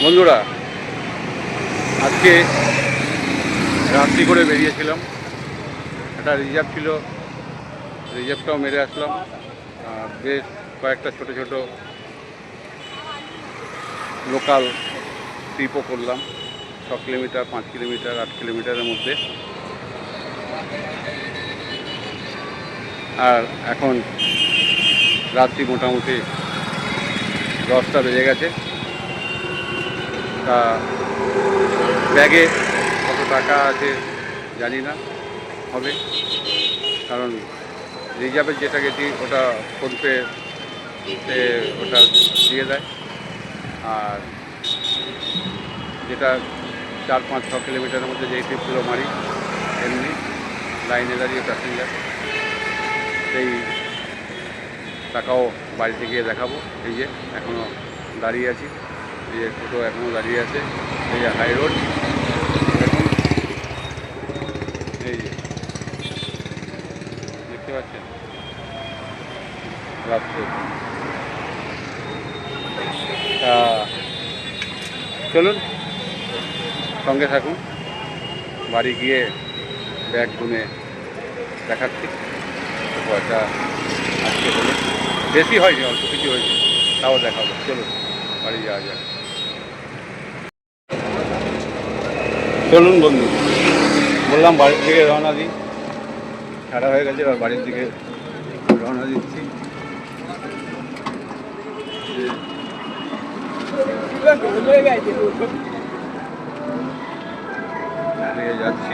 বন্ধুরা, আজকে রাত্রি করে বেরিয়েছিলাম। একটা রিজার্ভ ছিল, রিজার্ভটাও মেরে আসলাম। বেশ কয়েকটা ছোট ছোট লোকাল ট্রিপও করলাম, 6 কিলোমিটার, 5 কিলোমিটার, 8 কিলোমিটারের মধ্যে। আর এখন রাত্রি মোটামুটি 10টা বেজে গেছে। তা ব্যাগে কত টাকা আছে জানি না, হবে, কারণ রিজার্ভে যেটা গেছি ওটা ফোনপে ওটা দিয়ে দেয়। আর যেটা 4, 5, 6 কিলোমিটারের মধ্যে যেই ট্রিপগুলো মারি এমনি লাইনে দাঁড়িয়ে প্যাসেঞ্জার, সেই টাকাও বাড়িতে গিয়ে দেখাবো। এই যে এখনও দাঁড়িয়ে আছি, এই যে টোটো এখনও দাঁড়িয়ে আছে, এই যে হাই রোড দেখুন, এই যে দেখতে পাচ্ছেন রাস্তা। তা চলুন সঙ্গে থাকুন, বাড়ি গিয়ে ব্যাগ গুনে দেখাচ্ছি। পয়সা আজকে হলে বেশি হয়নি, অল্প কিছু হয়েছে, তাও দেখাবো। চলুন বাড়ি যাওয়া যাক। চলুন বন্ধু, বললাম বাড়ির দিকে রওনা দিই। ছাড়া হয়ে গেছে, আর বাড়ির দিকে রওনা দিচ্ছি। যাচ্ছি,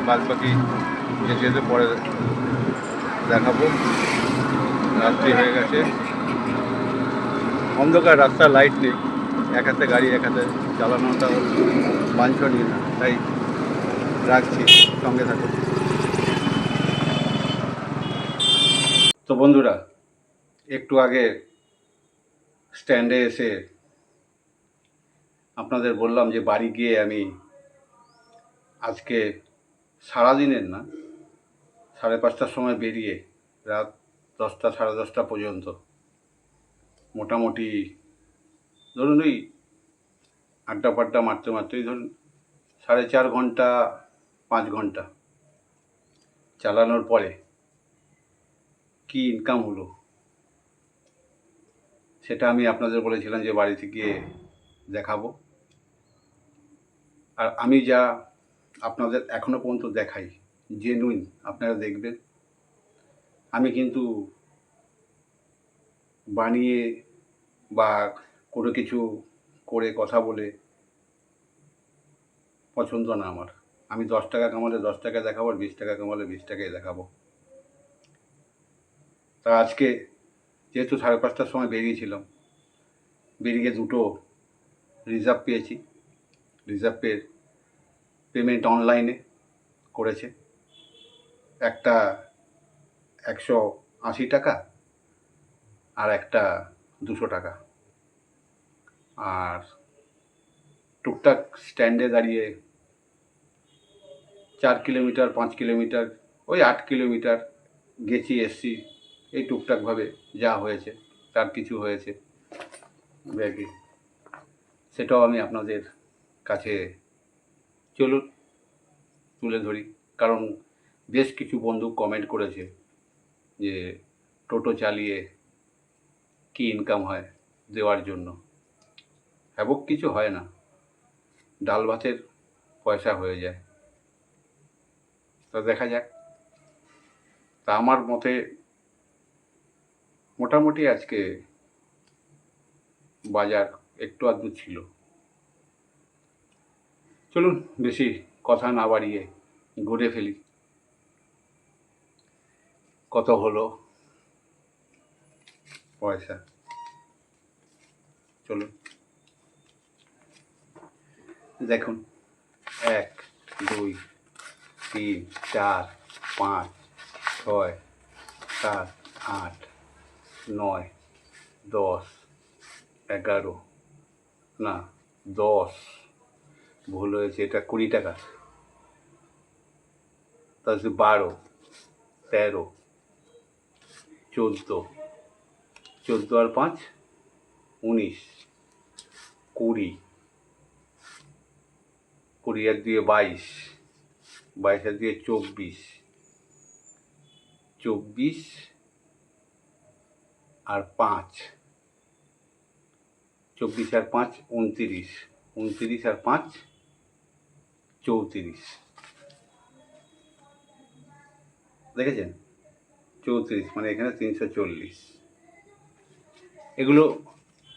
বাদ বাকি যেতে যেতে পরে দেখাবো। রাত্রি হয়ে গেছে, অন্ধকার, রাস্তার লাইট নেই, এক হাতে গাড়ি এক হাতে চালানোটা বাঞ্ছনীয় না, তাই রাখছি, সঙ্গে থাকুন। তো বন্ধুরা, একটু আগে স্ট্যান্ডে এসে আপনাদের বললাম যে বাড়ি গিয়ে আমি আজকে সারাদিনের না, 5:30টার সময় বেরিয়ে রাত 10টা, 10:30 পর্যন্ত মোটামুটি ধরুন ওই আড্ডা ফাড্ডা মারতে মারতেই ধরুন 4.5 ঘন্টা, 5 ঘন্টা চালানোর পরে কি ইনকাম হলো সেটা আমি আপনাদের বলেছিলাম যে বাড়িতে গিয়ে দেখাবো। আর আমি যা আপনাদের এখনো পর্যন্ত দেখাই জেনুইন, আপনারা দেখবেন। আমি কিন্তু বানিয়ে বা কোনো কিছু করে কথা বলে পছন্দ না আমার। আমি 10 টাকা কামালে 10 টাকা দেখাবো, আর 20 টাকা কামালে 20 টাকায় দেখাবো। তা আজকে যেহেতু 5:30টার সময় বেরিয়েছিলাম, বেরিয়ে দুটো রিজার্ভ পেয়েছি। রিজার্ভের পেমেন্ট অনলাইনে করেছে, একটা 180 টাকা আর একটা 200 টাকা। আর টুকটাক স্ট্যান্ডে দাঁড়িয়ে 4 কিলোমিটার, 5 কিলোমিটার, ওই 8 কিলোমিটার গেছি এসছি, এই টুকটাকভাবে যা হয়েছে, তার কিছু হয়েছে ব্যাগে, সেটাও আমি আপনাদের কাছে চলুন তুলে ধরি। কারণ বেশ কিছু বন্ধু কমেন্ট করেছে যে টোটো চালিয়ে কি ইনকাম হয় দেওয়ার জন্য। হ্যাবক কিছু হয় না, ডাল ভাতের পয়সা হয়ে যায়। তা দেখা যাক। তা আমার মতে মোটামুটি আজকে বাজার একটু আধটু ছিল। চলুন বেশি কথা না বাড়িয়ে ঘুরে ফেলি, কত হলো পয়সা। চলুন দেখুন, 1, 2, 3, 4, 5, 6, 7, 8, 9, 10, 11, না 10, ভুল হয়েছে, এটা 20 টাকা। তাহলে 12, 13, 14, 14 আর 5, 19, 20, 20 আর 2 22, 22 আর 2 24, 24 আর 5, 24 আর 5 29, 29 আর 5 34, দেখেছেন? 34 মানে এখানে 340। এগুলো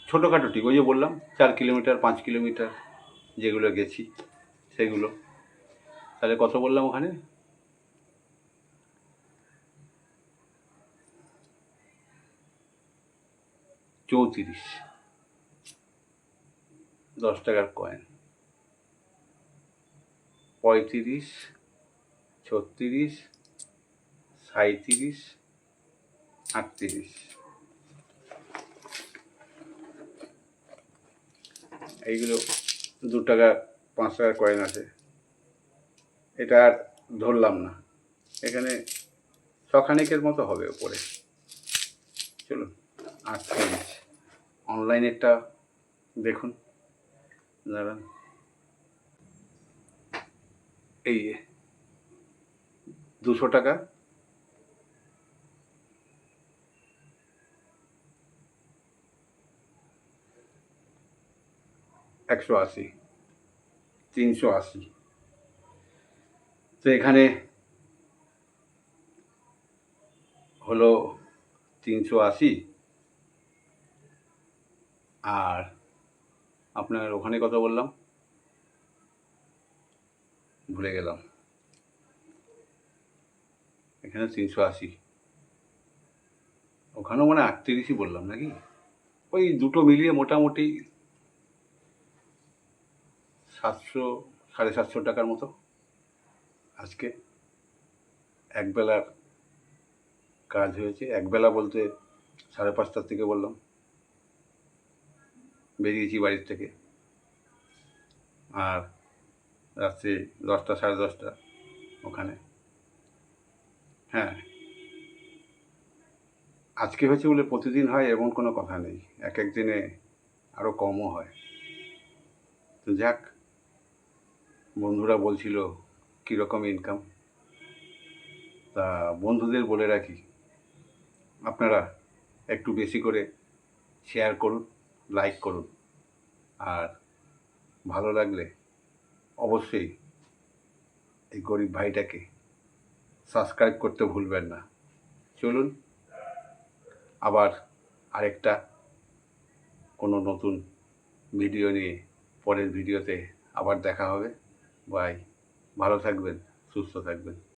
ছোটোখাটো ঠিক, ওই যে বললাম 4 কিলোমিটার 5 কিলোমিটার যেগুলো গেছি সেগুলো। তাহলে কত বললাম ওখানে? 34, 10 টাকার কয়েন। 35, 36, 37, 38, এইগুলো 2 টাকা 5 টাকার কয়েন আছে। এটা আর ধরলাম না, এখানে শখানেকের মতো হবে ওপরে। চলুন 38, অনলাইনেরটা দেখুন, দাঁড়ান। এই 200 টাকা, 180, 380। তো এখানে হলো 380, আর আপনার ওখানে কত বললাম ভুলে গেলাম। এখানে 380, ওখানেও মানে 38ই বললাম নাকি? ওই দুটো মিলিয়ে মোটামুটি 700, 750 টাকার মতো আজকে একবেলার কাজ হয়েছে। একবেলা বলতে 5:30 থেকে বললাম, বেরিয়েছি বাড়ির থেকে, আর রাত্রি 10টা 10:30 ওখানে। হ্যাঁ, আজকে হয়েছে বলে প্রতিদিন হয় এমন কোনো কথা নেই, এক এক দিনে আরও কমও হয়। তো যাক, বন্ধুরা বলছিল কীরকম ইনকাম, তা বন্ধুদের বলে রাখি, আপনারা একটু বেশি করে শেয়ার করুন, লাইক করুন, আর ভালো লাগলে অবশ্যই এই গরিব ভাইটাকে সাবস্ক্রাইব করতে ভুলবেন না। চলুন আবার আরেকটা কোনো নতুন ভিডিও নিয়ে পরের ভিডিওতে আবার দেখা হবে। বাই, ভালো থাকবেন, সুস্থ থাকবেন।